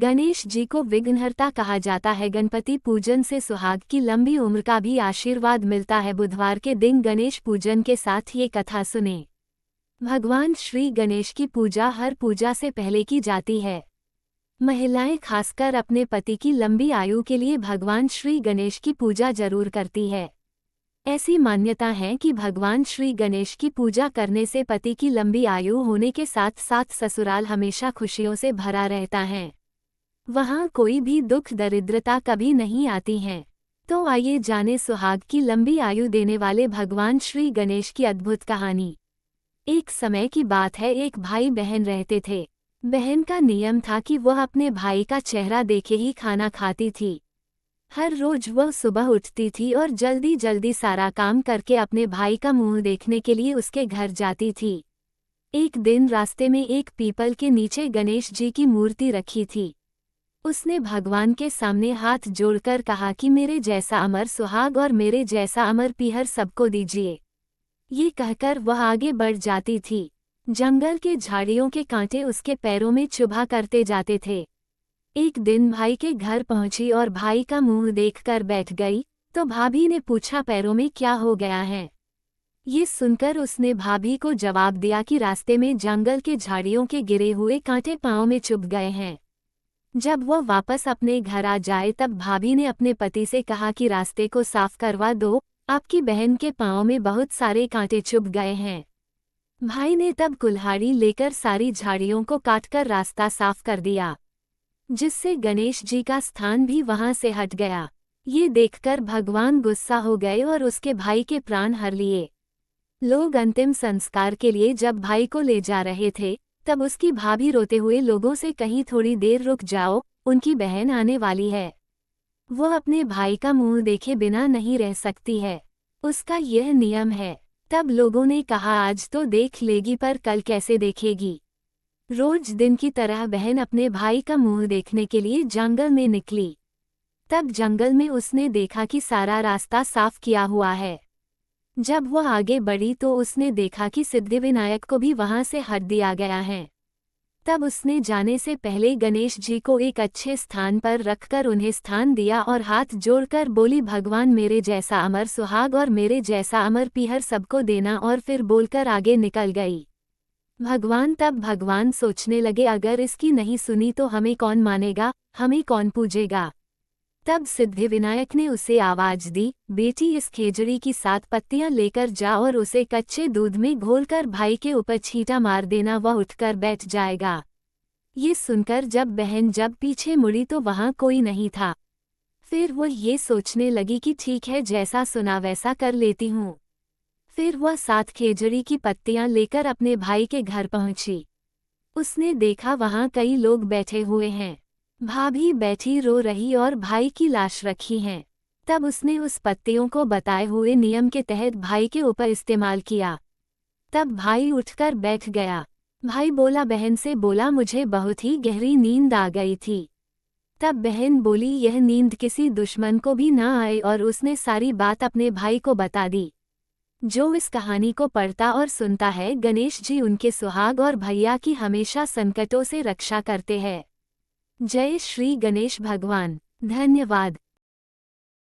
गणेश जी को विघ्नहर्ता कहा जाता है। गणपति पूजन से सुहाग की लंबी उम्र का भी आशीर्वाद मिलता है। बुधवार के दिन गणेश पूजन के साथ ये कथा सुने। भगवान श्री गणेश की पूजा हर पूजा से पहले की जाती है। महिलाएं खासकर अपने पति की लंबी आयु के लिए भगवान श्री गणेश की पूजा जरूर करती है। ऐसी मान्यता है कि भगवान श्री गणेश की पूजा करने से पति की लंबी आयु होने के साथ साथ ससुराल हमेशा खुशियों से भरा रहता है। वहाँ कोई भी दुख दरिद्रता कभी नहीं आती है। तो आइए जाने सुहाग की लंबी आयु देने वाले भगवान श्री गणेश की अद्भुत कहानी। एक समय की बात है, एक भाई बहन रहते थे। बहन का नियम था कि वह अपने भाई का चेहरा देखे ही खाना खाती थी। हर रोज वह सुबह उठती थी और जल्दी जल्दी सारा काम करके अपने भाई का मुंह देखने के लिए उसके घर जाती थी। एक दिन रास्ते में एक पीपल के नीचे गणेश जी की मूर्ति रखी थी। उसने भगवान के सामने हाथ जोड़कर कहा कि मेरे जैसा अमर सुहाग और मेरे जैसा अमर पीहर सबको दीजिए। ये कहकर वह आगे बढ़ जाती थी। जंगल के झाड़ियों के कांटे उसके पैरों में चुभा करते जाते थे। एक दिन भाई के घर पहुंची और भाई का मुंह देखकर बैठ गई, तो भाभी ने पूछा पैरों में क्या हो गया है। ये सुनकर उसने भाभी को जवाब दिया कि रास्ते में जंगल के झाड़ियों के गिरे हुए कांटे पांव में चुभ गए हैं। जब वह वापस अपने घर आ जाए तब भाभी ने अपने पति से कहा कि रास्ते को साफ करवा दो, आपकी बहन के पांव में बहुत सारे कांटे चुभ गए हैं। भाई ने तब कुल्हाड़ी लेकर सारी झाड़ियों को काटकर रास्ता साफ कर दिया, जिससे गणेश जी का स्थान भी वहां से हट गया। ये देखकर भगवान गुस्सा हो गए और उसके भाई के प्राण हर लिए। लोग अंतिम संस्कार के लिए जब भाई को ले जा रहे थे तब उसकी भाभी रोते हुए लोगों से कहीं थोड़ी देर रुक जाओ, उनकी बहन आने वाली है। वह अपने भाई का मुंह देखे बिना नहीं रह सकती है, उसका यह नियम है। तब लोगों ने कहा आज तो देख लेगी पर कल कैसे देखेगी। रोज दिन की तरह बहन अपने भाई का मुंह देखने के लिए जंगल में निकली। तब जंगल में उसने देखा कि सारा रास्ता साफ किया हुआ है। जब वह आगे बढ़ी तो उसने देखा कि सिद्धिविनायक को भी वहां से हट दिया गया है। तब उसने जाने से पहले गणेश जी को एक अच्छे स्थान पर रखकर उन्हें स्थान दिया और हाथ जोड़कर बोली भगवान मेरे जैसा अमर सुहाग और मेरे जैसा अमर पीहर सबको देना, और फिर बोलकर आगे निकल गई। भगवान सोचने लगे अगर इसकी नहीं सुनी तो हमें कौन मानेगा, हमें कौन पूजेगा। तब सिद्धिविनायक ने उसे आवाज दी, बेटी इस खेजड़ी की 7 पत्तियां लेकर जा और उसे कच्चे दूध में घोलकर भाई के ऊपर छींटा मार देना, वह उठकर बैठ जाएगा। ये सुनकर जब बहन पीछे मुड़ी तो वहां कोई नहीं था। फिर वह ये सोचने लगी कि ठीक है, जैसा सुना वैसा कर लेती हूँ। फिर वह 7 खेजड़ी की पत्तियां लेकर अपने भाई के घर पहुंची। उसने देखा वहां कई लोग बैठे हुए हैं। भाभी बैठी रो रही और भाई की लाश रखी है। तब उसने उस पत्तियों को बताए हुए नियम के तहत भाई के ऊपर इस्तेमाल किया। तब भाई उठकर बैठ गया। भाई बोला बहन से बोला मुझे बहुत ही गहरी नींद आ गई थी। तब बहन बोली यह नींद किसी दुश्मन को भी ना आए, और उसने सारी बात अपने भाई को बता दी। जो इस कहानी को पढ़ता और सुनता है, गणेश जी उनके सुहाग और भैया की हमेशा संकटों से रक्षा करते हैं। जय श्री गणेश भगवान। धन्यवाद।